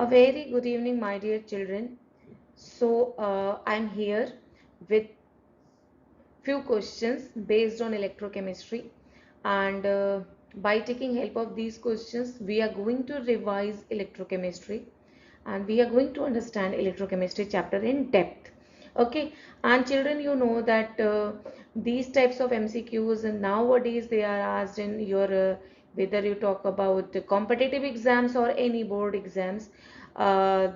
A very good evening, my dear children. I'm here with few questions based on electrochemistry, and by taking help of these questions, we are going to revise electrochemistry, and we are going to understand electrochemistry chapter in depth. Okay, and children, you know that these types of MCQs and nowadays they are asked in your whether you talk about the competitive exams or any board exams.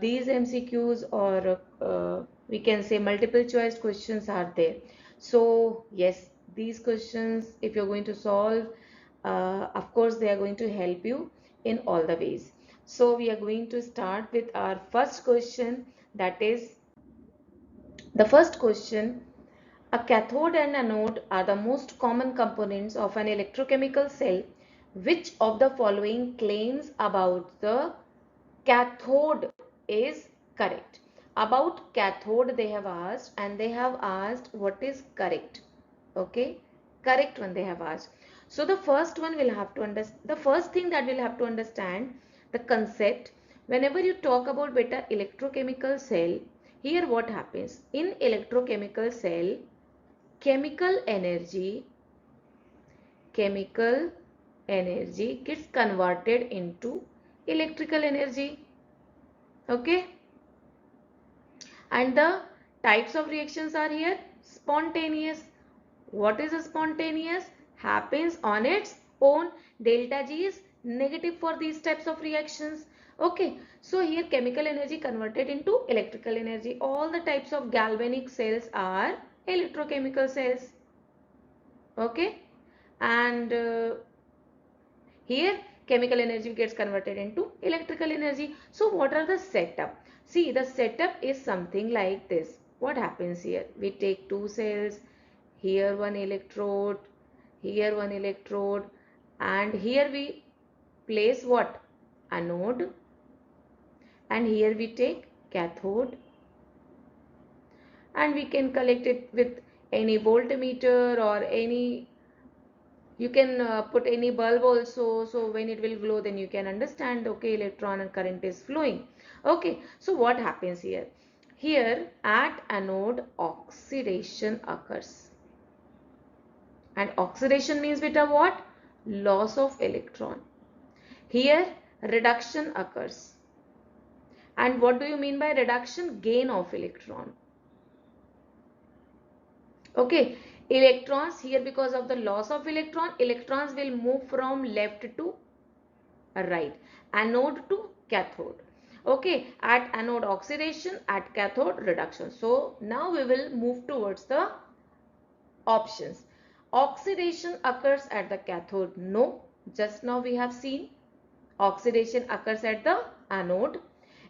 These MCQs or we can say multiple choice questions are there. So yes, these questions, if you're going to solve, of course they are going to help you in all the ways. So we are going to start with our first question, that is the first question. A cathode and anode are the most common components of an electrochemical cell. Which of the following claims about the cathode is correct? About cathode they have asked, and they have asked what is correct. Okay, correct one they have asked. So the first one will have to understand, the first thing that we'll have to understand the concept. Whenever you talk about beta electrochemical cell, here what happens in electrochemical cell, chemical energy chemical energy gets converted into electrical energy. Okay, and the types of reactions are here spontaneous. What is a spontaneous? Happens on its own. Delta G is negative for these types of reactions. Okay, so here chemical energy converted into electrical energy. All the types of galvanic cells are electrochemical cells. Okay, and here chemical energy gets converted into electrical energy. So what are the setup? See, the setup is something like this. What happens here? We take two cells, here one electrode, here one electrode, and here we place what? Anode, and here we take cathode, and we can collect it with any voltmeter or any, you can put any bulb also, so when it will glow then you can understand, okay, electron and current is flowing. Okay, so what happens here? Here at anode oxidation occurs, and oxidation means beta what? Loss of electron. Here reduction occurs, and what do you mean by reduction? Gain of electron. Okay, electrons here, because of the loss of electron, electrons will move from left to right, anode to cathode. Okay, at anode oxidation, at cathode reduction. So now we will move towards the options. Oxidation occurs at the cathode? No, just now we have seen oxidation occurs at the anode.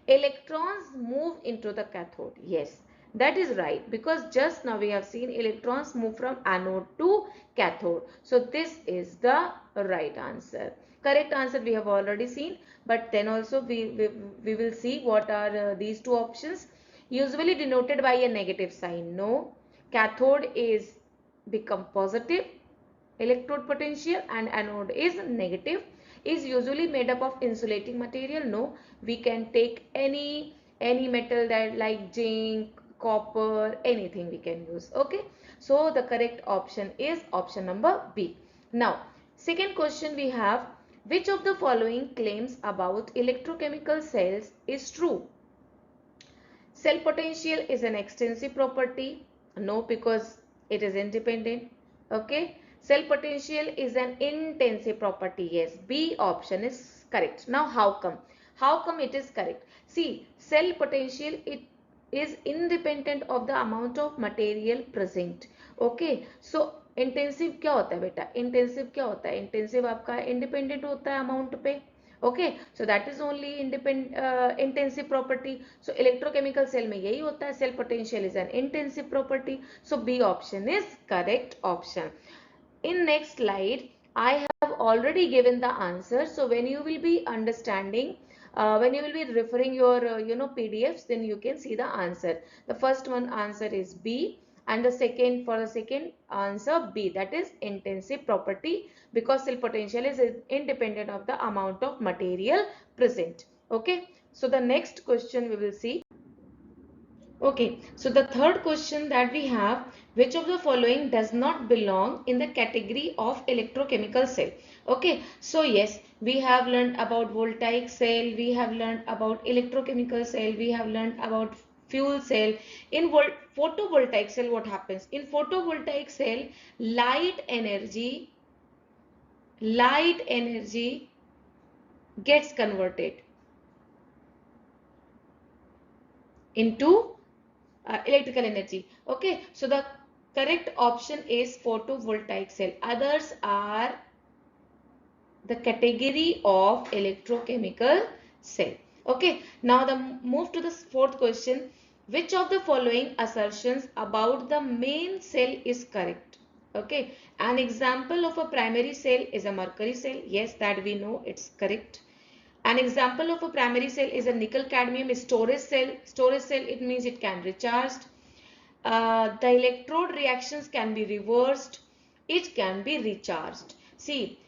Electrons move into the cathode. Yes, that is right, because just now we have seen electrons move from anode to cathode. So this is the right answer. Correct answer we have already seen, but then also we will see what are these two options. Usually denoted by a negative sign. No, cathode is become positive electrode potential and anode is negative. Is usually made up of insulating material? No, we can take any metal that like zinc, copper, anything we can use. Okay, so the correct option is option number B. Now second question we have, which of the following claims about electrochemical cells is true? Cell potential is an extensive property. No, because it is independent. Okay. Cell potential is an intensive property. Yes. B option is correct. Now how come? How come it is correct? See, cell potential, it is independent of the amount of material present. Okay. So intensive क्या होता है बेटा? Intensive क्या होता है? Intensive आपका independent होता है अमाउंट पे. Okay, so that is only independent intensive property. So electrochemical cell में यही होता है, cell potential is an intensive property. So B option is correct option. In next slide I have already given the answer. So when you will be understanding, when you will be referring your PDFs, then you can see the answer. The first one answer is B, and the second, for the second answer, B, that is intensive property, because cell potential is independent of the amount of material present. Okay, So the next question we will see. Okay, so the third question that we have, which of the following does not belong in the category of electrochemical cell? Okay, so yes, we have learned about voltaic cell, we have learned about electrochemical cell, we have learned about fuel cell. In photovoltaic cell, what happens? In photovoltaic cell, light energy gets converted into electrical energy. Okay, so the correct option is photovoltaic cell. Others are the category of electrochemical cell. Okay, now the move to the fourth question. Which of the following assertions about the main cell is correct? Okay, an example of a primary cell is a mercury cell. Yes, that we know, it's correct. An example of a primary cell is a nickel cadmium storage cell. Storage cell, it means it can recharge. The electrode reactions can be reversed. It can be recharged. See,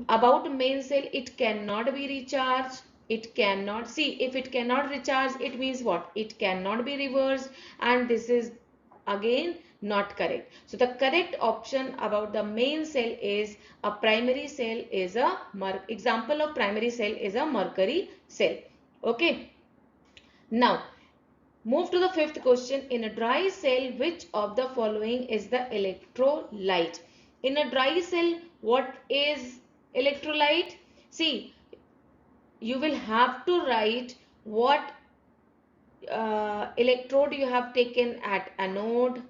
about main cell, it cannot be recharged. It cannot, see, if it cannot recharge, it means what? It cannot be reversed, and this is again not correct. So the correct option about the main cell is a primary cell is a example of primary cell is a mercury cell. Okay, now move to the fifth question. In a dry cell, which of the following is the electrolyte? In a dry cell, what is electrolyte? See, you will have to write what electrode you have taken at anode,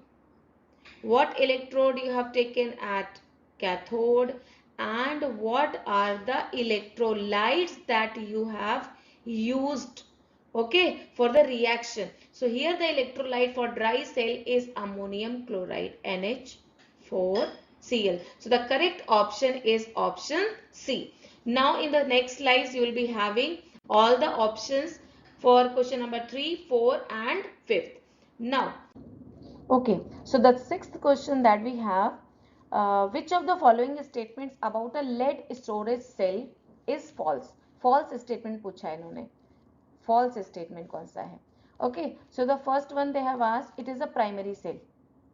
what electrode you have taken at cathode, and what are the electrolytes that you have used, okay, for the reaction. So here the electrolyte for dry cell is ammonium chloride, NH4Cl. So the correct option is option C. Now in the next slides you will be having all the options for question number 3, 4 and 5th. Now, okay, so the sixth question that we have, which of the following statements about a lead storage cell is false? False statement पूछा है इन्होंने. False statement कौन सा है? Okay, so the first one they have asked, it is a primary cell.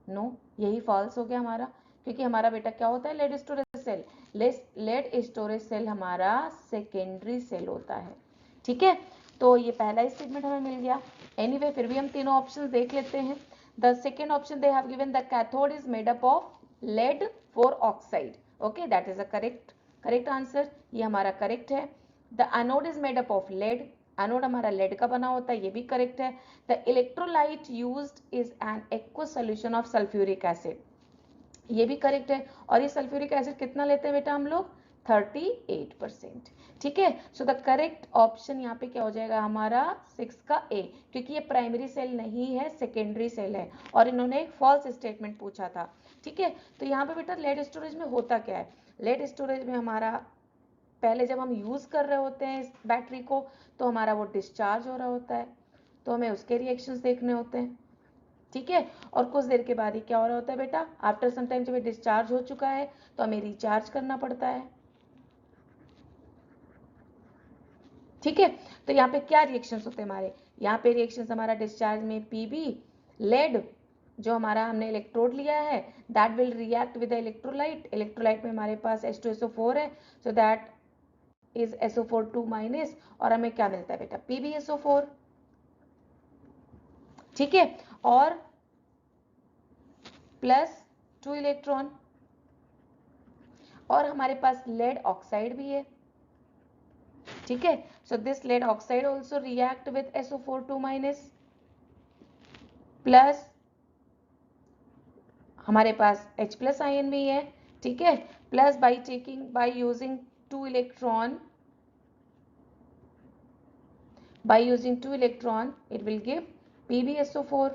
No, यही false हो गया हमारा, क्योंकि हमारा बेटा क्या होता है? lead storage cell. lead storage cell हमारा secondary cell होता है. ठीक है, तो ये पहला स्टेटमेंट हमें मिल गया. Anyway, फिर भी हम तीनों ऑप्शन देख लेते हैं. The second option they have given, the cathode is made up of lead 4 oxide. Okay, that is a correct answer. ये हमारा correct है. The anode is made up of lead. Anode हमारा लेड का बना होता है, ये भी करेक्ट है. The electrolyte used is an aqueous solution of sulphuric acid, ये भी करेक्ट है. और ये सल्फ्यूरिक एसिड कितना लेते हैं बेटा हम लोग? 38%. ठीक है, सो द करेक्ट ऑप्शन यहाँ पे क्या हो जाएगा हमारा? 6 का ए, क्योंकि ये प्राइमरी सेल नहीं है, सेकेंडरी सेल है, और इन्होंने एक फॉल्स स्टेटमेंट पूछा था. ठीक है, तो यहाँ पे बेटा लेड स्टोरेज में होता क्या है? लेड स्टोरेज में हमारा पहले जब हम यूज कर रहे होते हैं इस बैटरी को, तो हमारा वो डिस्चार्ज हो रहा होता है, तो हमें उसके रिएक्शंस देखने होते हैं. ठीक है, और कुछ देर के बाद ही क्या हो रहा होता है बेटा? आफ्टर सम टाइम जब ये डिस्चार्ज हो चुका है तो हमें रिचार्ज करना पड़ता है. ठीक है, तो यहाँ पे क्या रिएक्शंस होते हैं हमारे? यहाँ पे रिएक्शंस हमारा डिस्चार्ज में पीबी, लेड जो हमारा हमने इलेक्ट्रोड लिया है, that will react with the electrolyte. Electrolyte में हमारे पास H2SO4 है, सो दैट इज SO4 2-, और हमें क्या मिलता है बेटा? PbSO4. ठीक है, और प्लस 2 इलेक्ट्रॉन, और हमारे पास लेड ऑक्साइड भी है. ठीक है, so this led oxide also react with SO4 2-, plus हमारे पास H+ आयन भी है. ठीक है, plus by using 2 electron, by using 2 electron it will give PbSO4.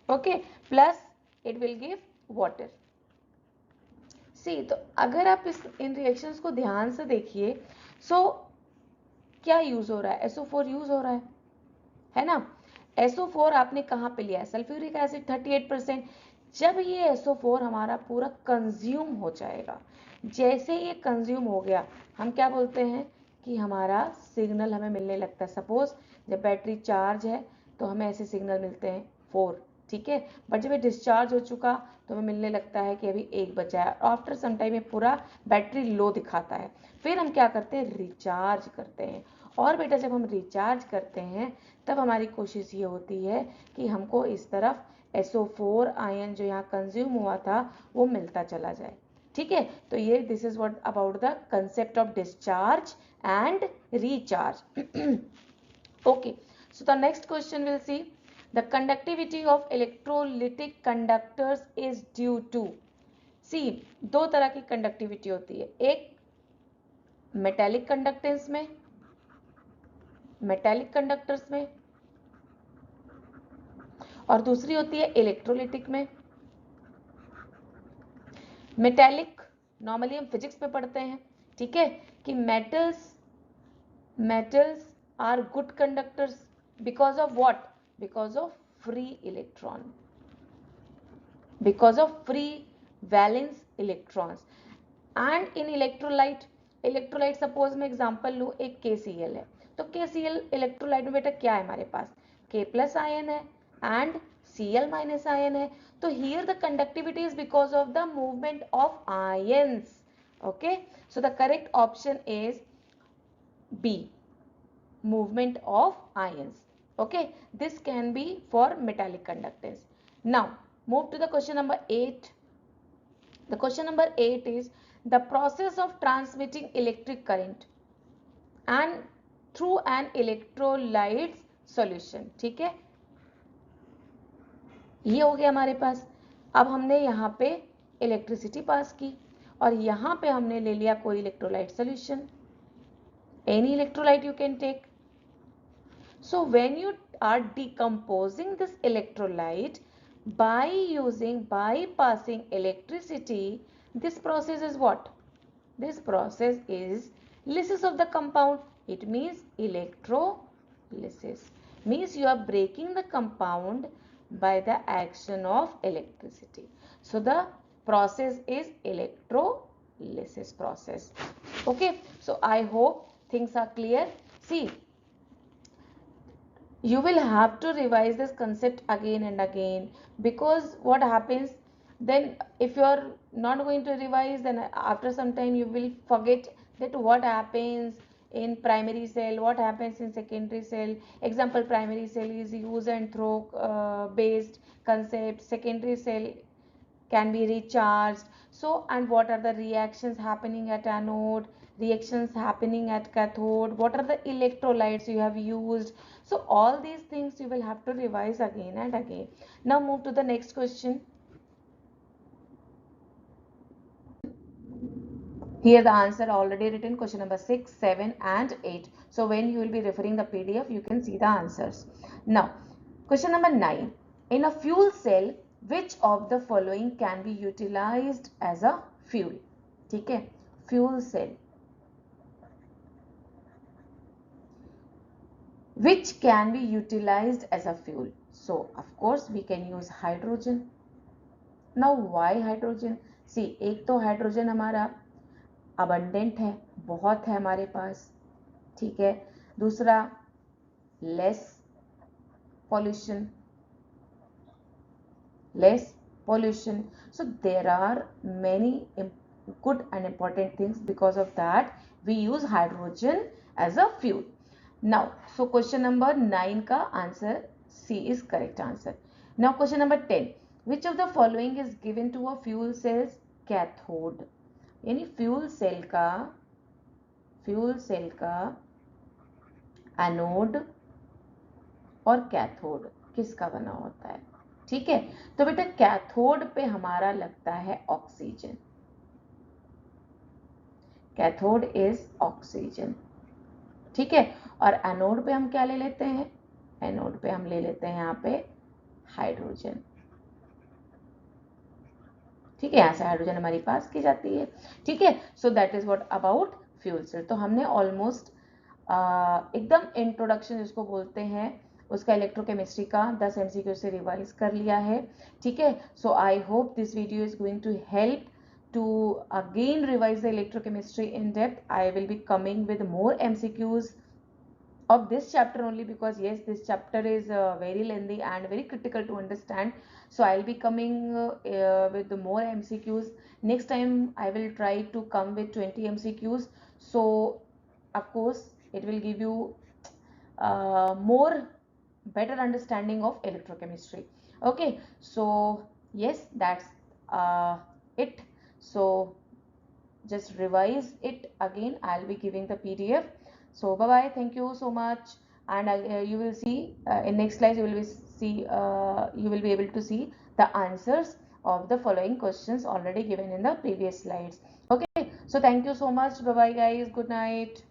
okay, plus it will give water. see, तो अगर आप इन रिएक्शंस को ध्यान से देखिए, सो क्या यूज हो रहा है? SO4 यूज हो रहा है ना? SO4 आपने कहाँ पे लिया है? Sulphuric acid 38%. जब ये SO4 हमारा पूरा कंज्यूम हो जाएगा, जैसे ये कंज्यूम हो गया, हम क्या बोलते हैं कि हमारा सिग्नल हमें मिलने लगता है। सपोज जब बैटरी चार्ज है तो हमें ऐसे सिग्नल मिलते हैं 4, ठीक है, बट जब ये डिस्चार्ज हो चुका तो हमें मिलने लगता है कि अभी 1 बचा है। आफ्टर सम टाइम ये पूरा बैटरी लो दिखाता है। फिर हम क्या करते हैं, रिचार्ज करते हैं। और बेटा जब हम रिचार्ज करते हैं तब हमारी कोशिश ये होती है कि हमको इस तरफ SO4 आयन जो यहाँ कंज्यूम हुआ था वो मिलता चला जाए, ठीक है। तो ये this is what about the concept of discharge and recharge. Okay, so the next question we'll see, the conductivity of electrolytic conductors is due to, see दो तरह की कंडक्टिविटी होती है, एक मेटेलिक कंडक्टेंस में, मेटेलिक कंडक्टर्स में, और दूसरी होती है इलेक्ट्रोलिटिक में। मेटेलिक नॉर्मली हम फिजिक्स में पढ़ते हैं, ठीक है, कि metals are good conductors because of what, because of free electron, because of free valence electrons. And in electrolyte suppose मैं एग्जांपल लूँ, एक KCl है, तो KCl इलेक्ट्रोलाइट में बेटा क्या है हमारे पास, K+ आयन है एंड Cl- आयन है। तो here the conductivity is because of the movement of ions. Okay, so the correct option is B, movement of ions. Okay, this can be for metallic conductance. Now move to the question number 8. The question number 8 is the process of transmitting electric current and through an electrolyte solution, ठीक है, ये हो गया हमारे पास। अब हमने यहाँ पे इलेक्ट्रिसिटी पास की और यहाँ पे हमने ले लिया कोई electrolyte solution, any electrolyte you can take. So when you are decomposing this electrolyte by bypassing electricity, this process is what? This process is lysis of the compound. It means electrolysis. Means you are breaking the compound by the action of electricity. So the process is electrolysis process. Okay. So I hope things are clear. See, you will have to revise this concept again and again, because what happens then, if you are not going to revise, then after some time you will forget that what happens in primary cell, what happens in secondary cell. Example, primary cell is use and throw based concept, secondary cell can be recharged. So, and what are the reactions happening at anode, reactions happening at cathode, what are the electrolytes you have used. So all these things you will have to revise again and again. Now move to the next question. Here the answer already written, question number 6, 7 and 8. So when you will be referring the PDF, you can see the answers. Now question number 9, in a fuel cell which of the following can be utilized as a fuel, ठीक है, fuel cell which can be utilized as a fuel. So of course we can use hydrogen. Now why hydrogen? See, एक तो hydrogen हमारा abundant है, बहुत है हमारे पास, ठीक है, दूसरा less pollution. So there are many good and important things, because of that we use hydrogen as a fuel. Now so question number 9 का answer C is correct answer. Now question number 10, which of the following is given to a fuel cell's cathode? यानी fuel cell का anode और cathode किसका बना होता है, ठीक है। तो बेटा कैथोड पे हमारा लगता है ऑक्सीजन, कैथोड इज ऑक्सीजन, ठीक है। और एनोड पे हम क्या ले लेते हैं, एनोड पे हम ले लेते हैं यहाँ पे हाइड्रोजन, ठीक है, यहाँ से हाइड्रोजन हमारी पास की जाती है, ठीक है। So that is what about fuel cell. तो हमने ऑलमोस्ट एकदम इंट्रोडक्शन जिसको बोलते हैं उसका इलेक्ट्रोकेमिस्ट्री का 10 MCQ से रिवाइज कर लिया है, ठीक है। So I hope this video is going to help to again revise the electrochemistry in depth. I will be coming with more MCQs of this chapter only, because yes, this chapter is very lengthy and very critical to understand. So I'll be coming with the more MCQs. Next time I will try to come with 20 MCQs. So of course it will give you more better understanding of electrochemistry. Okay, so yes, that's it. So just revise it again. I'll be giving the PDF. So bye bye, thank you so much. And you will see in next slide, you will be able to see the answers of the following questions already given in the previous slides. Okay, so thank you so much. Bye bye guys, good night.